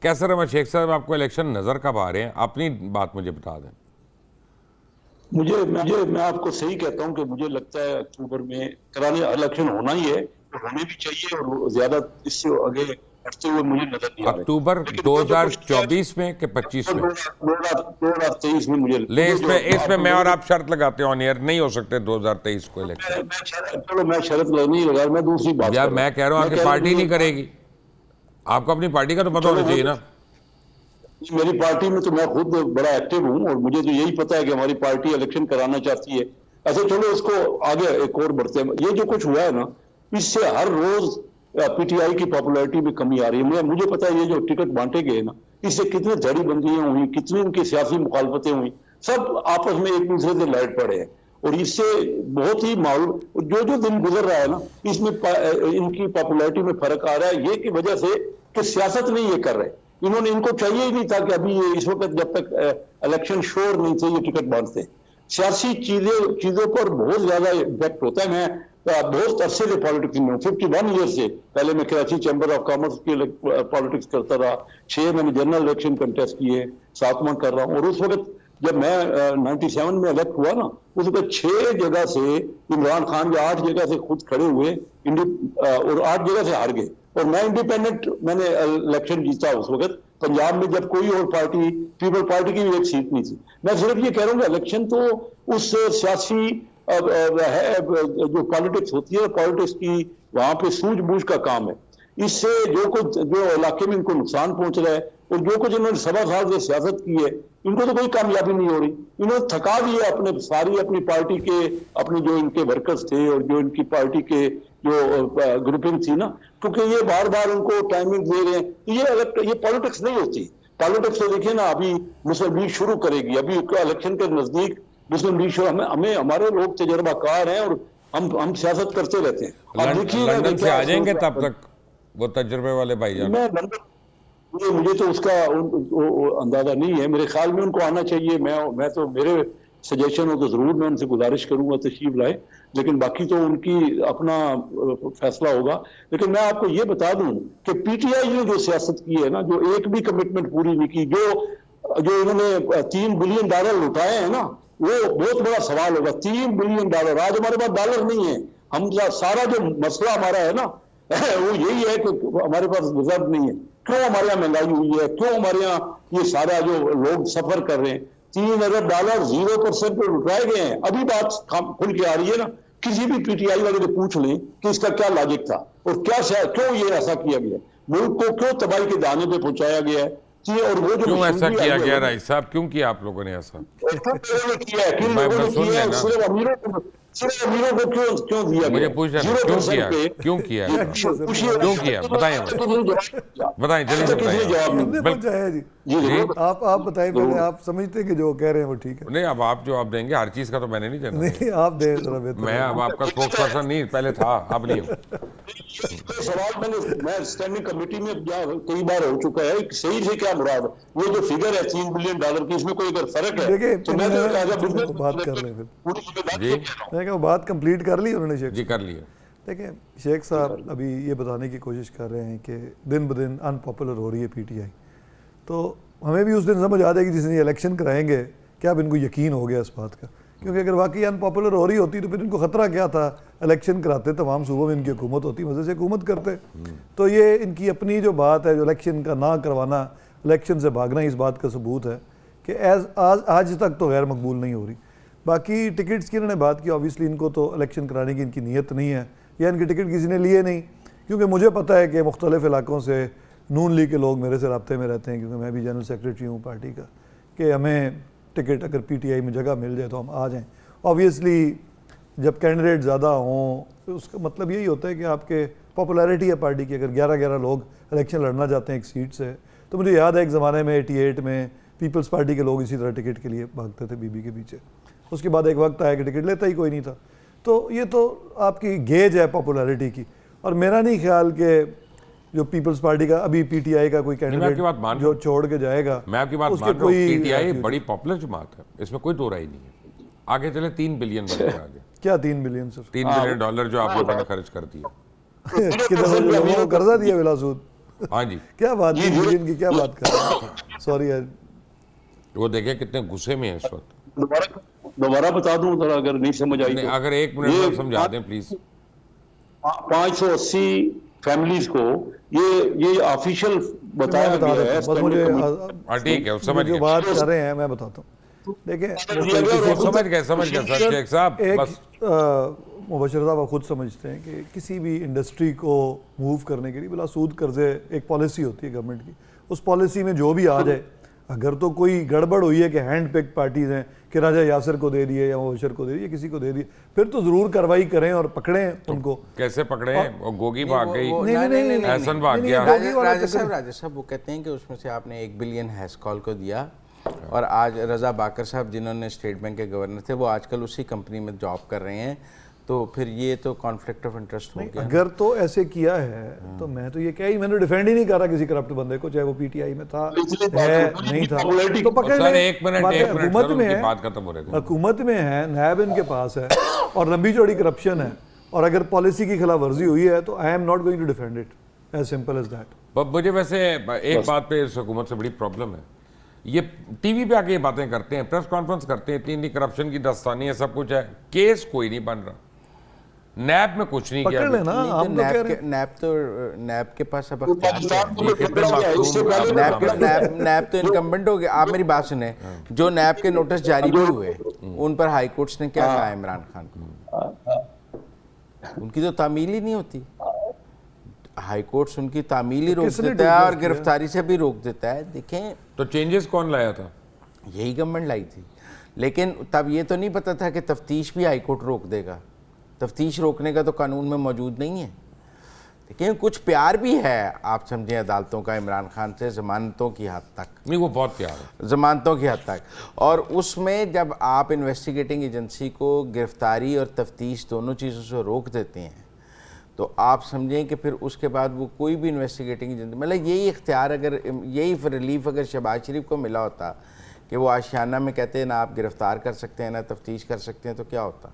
कैसा रहा शेख साहब, आपको इलेक्शन नजर कब आ रहे हैं? अपनी बात मुझे बता दें। मैं आपको सही कहता हूं कि मुझे लगता है अक्टूबर में कराने इलेक्शन होना ही है, तो होने भी चाहिए, और ज्यादा इससे आगे बढ़ते हुए मुझे नजर नहीं आ रहे। अक्टूबर 2024 में कि 25 में? 2023 में मुझे ले इसमें मैं और आप शर्त लगाते हो यार, नहीं हो सकते 2023 को इलेक्शन। चलो मैं शर्त नहीं लगा, मैं दूसरी बात यार मैं कह रहा हूँ कि पार्टी नहीं करेगी। आपको अपनी पार्टी का तो पता होना चाहिए ना। मेरी पार्टी में तो मैं खुद बड़ा एक्टिव हूं, और मुझे तो यही पता है कि हमारी पार्टी इलेक्शन कराना चाहती है। ऐसे चलो इसको आगे एक और बढ़ते हैं। ये जो कुछ हुआ है ना, इससे हर रोज पीटीआई की पॉपुलैरिटी में कमी आ रही है। मुझे पता है ये जो टिकट बांटे गए ना, इससे कितनी जड़ीबंदियां हुई, कितनी उनकी सियासी मुखालफतें हुई, सब आपस में एक दूसरे से लड़ पड़े हैं, और इससे बहुत ही माहौल जो जो दिन गुजर रहा है ना, इसमें इनकी पॉपुलैरिटी में फर्क आ रहा है। ये की वजह से कि सियासत नहीं ये कर रहे, इन्होंने, इनको चाहिए ही नहीं था कि अभी ये इस वक्त जब तक इलेक्शन श्योर नहीं थे ये टिकट बांटते। सियासी चीजों पर बहुत ज्यादा इम्पैक्ट होता है। मैं बहुत अरसे से पॉलिटिक्स में हूँ, 51 ईयर से। पहले मैं कराची चैम्बर ऑफ कॉमर्स की पॉलिटिक्स करता रहा, 6 मैंने जनरल इलेक्शन कंटेस्ट किए, 7वां कर रहा हूँ। और उस वक्त जब मैं 97 में इलेक्ट हुआ ना, उस वक्त 6 जगह से इमरान खान जो 8 जगह से खुद खड़े हुए और 8 जगह से हार गए, और मैं इंडिपेंडेंट मैंने इलेक्शन जीता उस वक्त पंजाब में, जब कोई और पार्टी, पीपल पार्टी की भी एक सीट नहीं थी। मैं सिर्फ ये कह रहा हूँ कि इलेक्शन तो उस सियासी है जो पॉलिटिक्स होती है, पॉलिटिक्स की वहां पे सूझबूझ का काम है। इससे जो इलाके में इनको नुकसान पहुंच रहा है, और जो कुछ इन्होंने 1.25 साल से सियासत की है, इनको तो कोई कामयाबी नहीं हो रही। इन्होंने थका दिया अपनी पार्टी के, अपने जो इनके वर्कर्स थे और जो इनकी पार्टी के जो ग्रुपिंग थी ना, क्योंकि ये बार बार उनको टाइमिंग दे रहे हैं। ये पॉलिटिक्स नहीं होती। पॉलिटिक्स तो देखिए ना, अभी मुस्लिम लीग शुरू करेगी, अभी इलेक्शन के नजदीक मुस्लिम लीग शुरू, हमें हमारे लोग तजर्बाकार हैं, और हम सियासत करते रहते हैं। लंदन से आ जाएंगे तब तक वो तजुर्बे वाले भाई? मुझे तो उसका अंदाजा नहीं है। मेरे ख्याल में उनको आना चाहिए। मैं तो, मेरे सजेशन हो तो जरूर मैं उनसे गुजारिश करूंगा तशरीफ लाए, लेकिन बाकी तो उनकी अपना फैसला होगा। लेकिन मैं आपको ये बता दूं कि पीटीआई ने जो सियासत की है ना, जो एक भी कमिटमेंट पूरी नहीं की, जो इन्होंने $3 बिलियन लुटाए हैं ना, वो बहुत बड़ा सवाल होगा। $3 बिलियन, आज हमारे पास डॉलर नहीं है। हम सारा जो मसला हमारा है ना वो यही है कि हमारे पास रिजर्व नहीं है। क्यों हमारे यहाँ महंगाई हुई है, क्यों हमारे यहाँ ये सारा जो लोग सफर कर रहे हैं। $3 अरब 0% पे लुटाए गए हैं। अभी बात खुल के आ रही है ना, किसी भी पीटीआई वाले से पूछ लें कि इसका क्या लॉजिक था, और क्यों ये ऐसा किया गया, मुल्क को क्यों तबाही के दाने पे पहुंचाया गया है। और वो जो क्यों ऐसा किया गया राय साहब, क्यों किया आप लोगों ने ऐसा? किया है, किन लोगों ने किया है, सिर्फ अमीरों को क्यों दिया? मुझे पूछना क्यों किया बताएं जल्दी से बताएं। जी आप बताएं पहले। आप समझते कि जो कह रहे हैं वो ठीक है? नहीं, अब आप जवाब देंगे, हर चीज का तो मैंने नहीं देना। नहीं, आप दें जरा बेहतर। मैं अब आपका स्पोक्स पर्सन नहीं, पहले था, अब नहीं हूँ। सवाल मैं स्टैंडिंग कमेटी में कई बार हो चुका है। सही से क्या मुराद, वो जो फिगर है $3 बिलियन की, इसमें कोई अगर फर्क है देखिए, तो मैं बात कर रहे हैं, बात कंप्लीट कर ली उन्होंने शेख जी, कर लिया। देखिए शेख साहब अभी ये बताने की कोशिश कर रहे हैं कि दिन ब दिन अनपॉपुलर हो रही है पीटीआई। तो हमें भी उस दिन समझ आ जाएगी जिस दिन इलेक्शन कराएंगे क्या अब इनको यकीन हो गया इस बात का। क्योंकि अगर वाकई अनपॉपुलर हो रही होती तो फिर इनको ख़तरा क्या था, इलेक्शन कराते, तमाम सूबों में इनकी हुकूमत होती, मज़े से हुकूमत करते। तो ये इनकी अपनी जो बात है, जो इलेक्शन का ना करवाना, इलेक्शन से भागना, इस बात का सबूत है कि आज तक तो गैर मकबूल नहीं हो रही। बाकी टिकट्स की इन्होंने बात की, ऑब्वियसली इनको तो इलेक्शन कराने की इनकी नीयत नहीं है, या इनके टिकट किसी ने लिए नहीं। क्योंकि मुझे पता है कि मुख्तलिफ इलाकों से नून लीग के लोग मेरे से रब्ते में रहते हैं, क्योंकि मैं भी जनरल सेक्रेटरी हूँ पार्टी का, कि हमें टिकट अगर पीटीआई में जगह मिल जाए तो हम आ जाएं। ऑब्वियसली जब कैंडिडेट ज़्यादा हों तो उसका मतलब यही होता है कि आपके पॉपुलैरिटी है पार्टी की। अगर 11-11 लोग इलेक्शन लड़ना चाहते हैं एक सीट से, तो मुझे याद है एक ज़माने में 88 में पीपल्स पार्टी के लोग इसी तरह टिकट के लिए भागते थे बीबी के पीछे। उसके बाद एक वक्त आया कि टिकट लेता ही कोई नहीं था। तो ये तो आपकी गेज है पॉपुलैरिटी की। और मेरा नहीं ख्याल कि जो पीपल्स पार्टी का अभी पीटीआई का कोई कैंडिडेट जो छोड़ के जाएगा, मैं आपकी बात मान रहा हूं, पीटीआई बड़ी पॉपुलर जमात है, इसमें कोई दो राय नहीं है। आगे चले 3 बिलियन बनेगा आगे। क्या 3 बिलियन सर? $3 बिलियन जो आप लोगों ने खर्च कर दिया। किधर लोगों को कर्जा दिया बिलासूद? हाँ जी, क्या बात जी, है, जी। की क्या बात कर रहे हैं? सॉरी यार, वो देखिए कितने गुस्से में है इस वक्त। दोबारा बता दूं जरा, अगर नहीं समझ आई नहीं, तो। अगर 1 मिनट ये में समझा दें प्लीज। 580 फैमिलीज को ये ऑफिशियल मैं बताया बता गया देता है हूँ बस मुझे हाँ ठीक है, वो समझ जो गए, बात कर रहे हैं मैं बताता हूँ। देखिए वो कोई अगर किसी वो समझ गए सर शेख साहब, एक बस मुबशर साहब आप खुद समझते हैं कि किसी भी इंडस्ट्री को मूव करने के लिए बिला सूद कर्जे एक पॉलिसी होती है गवर्नमेंट की, उस पॉलिसी में जो भी आ जाए, अगर तो कोई गड़बड़ हुई है कि हैंड पिक पार्टीज हैं कि राजा यासिर को दे दिए या मुबशर को दे दिए, किसी को दे दिए, फिर तो ज़रूर कार्रवाई करें और पकड़ें उनको। कैसे पकड़े हैं? वो गोगी भाग गई, नहीं, एहसन भाग गया। राजा साहब वो कहते हैं कि उसमें से आपने 1 बिलियन हैस्कॉल को दिया, और आज रजा बाकर साहब जिन्होंने स्टेट बैंक के गवर्नर थे वो आजकल उसी कंपनी में जॉब कर रहे हैं, तो फिर ये तो कॉन्फ्लिक्ट ऑफ इंटरेस्ट हो गया। अगर तो ऐसे किया है तो मैं तो ये क्या ही, मैंने डिफेंड ही नहीं करा किसी करप्ट बंदे को, चाहे वो पीटीआई में था है नहीं था, तो पकड़ सर लें। 1 मिनट बात है, 1 मिनट हुकूमत सर, में उनकी है, बात खत्म हो रही थी। हुकूमत में है, नैब इनके पास है और लंबी चौड़ी करप्शन है, और अगर पॉलिसी की खिलाफ वर्जी हुई है तो I am not going to defend it, as simple as that. पर मुझे वैसे एक बात पे इस हुकूमत से बड़ी प्रॉब्लम है, ये टीवी पे आके ये बातें करते हैं, प्रेस कॉन्फ्रेंस करते हैं, इतनी करप्शन की दास्तानी है, सब कुछ है, केस कोई नहीं बन रहा, नैब में कुछ नहीं किया। पकड़ लेना, हम तो कह रहे हैं नैब के पास अब नैब तो इनकम्बेंट हो गया। आप मेरी बात सुने, जो नैब के नोटिस जारी भी हुए उन पर हाई कोर्ट्स ने क्या कहा इमरान खान को, उनकी तो तामील ही नहीं होती। हाई कोर्ट्स उनकी तामील ही रोक देता है और गिरफ्तारी से भी रोक देता है। देखें तो चेंजेस कौन लाया था? यही गवर्नमेंट लाई थी, लेकिन तब ये तो नहीं पता था कि तफ्तीश भी हाई कोर्ट रोक देगा। तफ्तीश रोकने का तो कानून में मौजूद नहीं है। लेकिन कुछ प्यार भी है, आप समझें, अदालतों का इमरान खान से ज़मानतों की हद तक। नहीं, वो बहुत प्यार है ज़मानतों की हद तक, और उसमें जब आप इन्वेस्टिगेटिंग एजेंसी को गिरफ्तारी और तफ्तीश दोनों चीज़ों से रोक देते हैं तो आप समझें कि फिर उसके बाद वो कोई भी इन्वेस्टिगेटिंग एजेंसी, मतलब यही इख्तियार अगर, यही रिलीफ अगर शहबाज शरीफ को मिला होता कि वो आशियाना में कहते हैं ना आप गिरफ्तार कर सकते हैं ना तफ्तीश कर सकते हैं, तो क्या होता।